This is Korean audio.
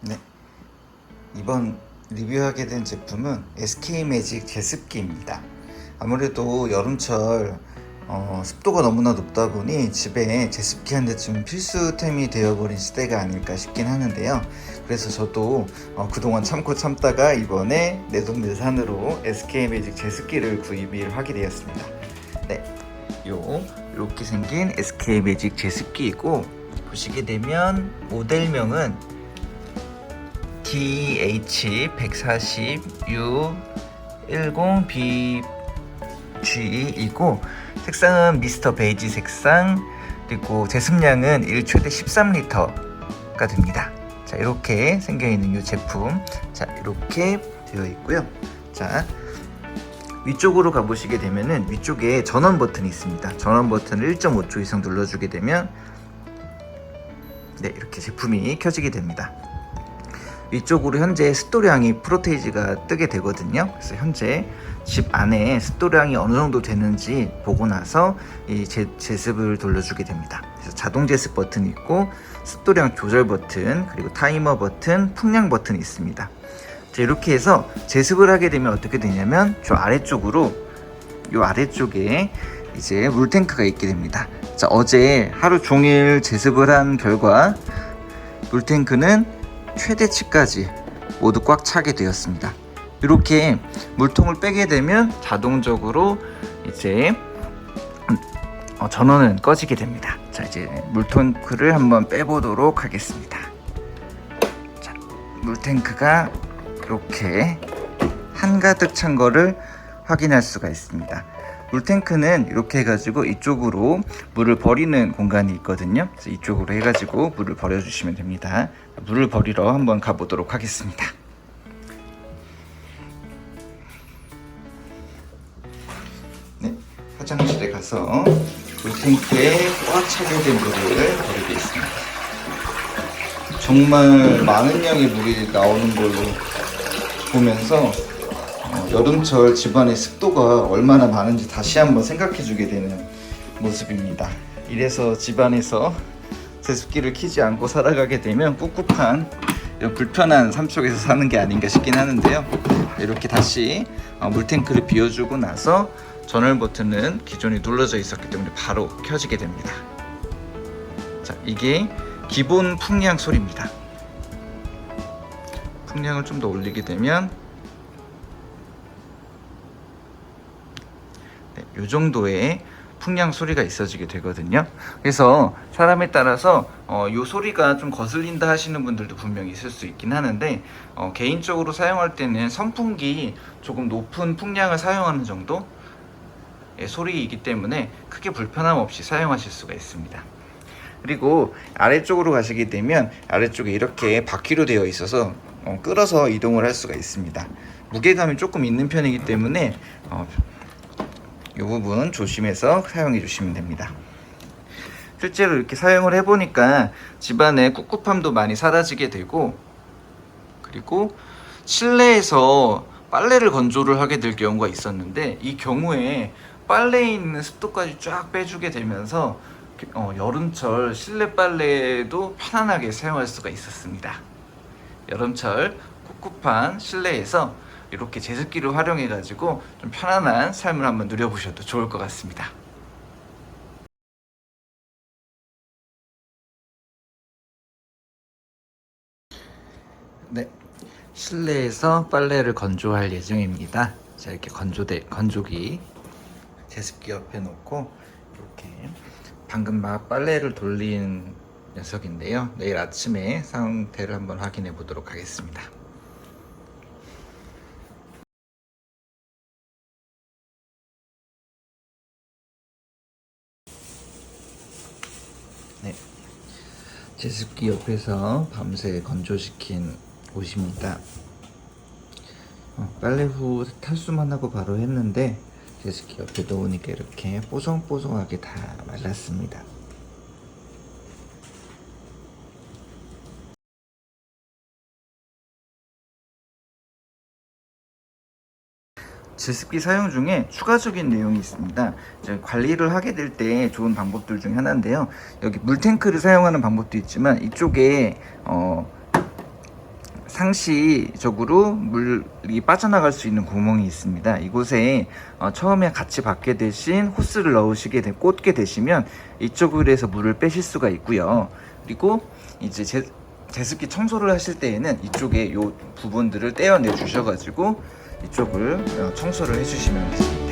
네, 이번 리뷰하게 된 제품은 SK매직 제습기입니다. 아무래도 여름철 습도가 너무나 높다 보니 집에 제습기 한 대쯤 필수템이 되어버린 시대가 아닐까 싶긴 하는데요. 그래서 저도 그동안 참고 참다가 이번에 내돈내산으로 SK매직 제습기를 구입을 하게 되었습니다. 네, 이렇게 생긴 SK매직 제습기이고, 보시게 되면 모델명은 DH140U10BG이고 색상은 미스터 베이지 색상, 그리고 제습량은 1최대 13L가 됩니다. 자, 이렇게 생겨있는 이 제품, 자, 이렇게 되어 있고요. 자, 위쪽으로 가보시게 되면은 위쪽에 전원 버튼이 있습니다. 전원 버튼을 1.5초 이상 눌러주게 되면 네, 이렇게 제품이 켜지게 됩니다. 위쪽으로 현재 습도량이 프로테이지가 뜨게 되거든요. 그래서 현재 집 안에 습도량이 어느 정도 되는지 보고 나서 이 제습을 돌려주게 됩니다. 그래서 자동 제습 버튼이 있고, 습도량 조절 버튼, 그리고 타이머 버튼, 풍량 버튼이 있습니다. 자, 이렇게 해서 제습을 하게 되면 어떻게 되냐면 저 아래쪽으로, 이 아래쪽에 이제 물탱크가 있게 됩니다. 자, 어제 하루 종일 제습을 한 결과 물탱크는 최대치까지 모두 꽉 차게 되었습니다. 이렇게 물통을 빼게 되면 자동적으로 이제 전원은 꺼지게 됩니다. 자, 이제 물탱크를 한번 빼보도록 하겠습니다. 자, 물탱크가 이렇게 한가득 찬 거를 확인할 수가 있습니다. 물탱크는 이렇게 해가지고 이쪽으로 물을 버리는 공간이 있거든요. 그래서 이쪽으로 해가지고 물을 버려주시면 됩니다. 물을 버리러 한번 가보도록 하겠습니다. 네, 화장실에 가서 물탱크에 꽉 차게 된 물을 버리겠습니다. 정말 많은 양의 물이 나오는 걸로 보면서 여름철 집안의 습도가 얼마나 많은지 다시 한번 생각해 주게 되는 모습입니다. 이래서 집안에서 제습기를 켜지 않고 살아가게 되면 꿉꿉한 이런 불편한 삶 속에서 사는 게 아닌가 싶긴 하는데요. 이렇게 다시 물탱크를 비워주고 나서 전원 버튼은 기존에 눌러져 있었기 때문에 바로 켜지게 됩니다. 자, 이게 기본 풍량 소리입니다. 풍량을 좀 더 올리게 되면 이 정도의 풍량 소리가 있어지게 되거든요. 그래서 사람에 따라서 이 소리가 좀 거슬린다 하시는 분들도 분명히 있을 수 있긴 하는데, 개인적으로 사용할 때는 선풍기 조금 높은 풍량을 사용하는 정도의 소리이기 때문에 크게 불편함 없이 사용하실 수가 있습니다. 그리고 아래쪽으로 가시게 되면 아래쪽에 이렇게 바퀴로 되어 있어서 끌어서 이동을 할 수가 있습니다. 무게감이 조금 있는 편이기 때문에 이 부분 조심해서 사용해 주시면 됩니다. 실제로 이렇게 사용을 해보니까 집안의 꿉꿉함도 많이 사라지게 되고, 그리고 실내에서 빨래를 건조를 하게 될 경우가 있었는데, 이 경우에 빨래에 있는 습도까지 쫙 빼주게 되면서 여름철 실내 빨래도 편안하게 사용할 수가 있었습니다. 여름철 꿉꿉한 실내에서 이렇게 제습기를 활용해 가지고 좀 편안한 삶을 한번 누려보셔도 좋을 것 같습니다. 네, 실내에서 빨래를 건조할 예정입니다. 자, 이렇게 건조기 제습기 옆에 놓고 이렇게 방금 막 빨래를 돌린 녀석인데요. 내일 아침에 상태를 한번 확인해 보도록 하겠습니다. 네, 제습기 옆에서 밤새 건조시킨 옷입니다. 빨래 후 탈수만 하고 바로 했는데 제습기 옆에 놓으니까 이렇게 뽀송뽀송하게 다 말랐습니다. 제습기 사용 중에 추가적인 내용이 있습니다. 관리를 하게 될 때 좋은 방법들 중 하나인데요. 여기 물탱크를 사용하는 방법도 있지만 이쪽에 상시적으로 물이 빠져나갈 수 있는 구멍이 있습니다. 이곳에 처음에 같이 받게 되신 호스를 꽂게 되시면 이쪽으로 해서 물을 빼실 수가 있고요. 그리고 이제 제습기 청소를 하실 때에는 이쪽에 이 부분들을 떼어내 주셔가지고 이쪽을 청소를 해주시면 됩니다.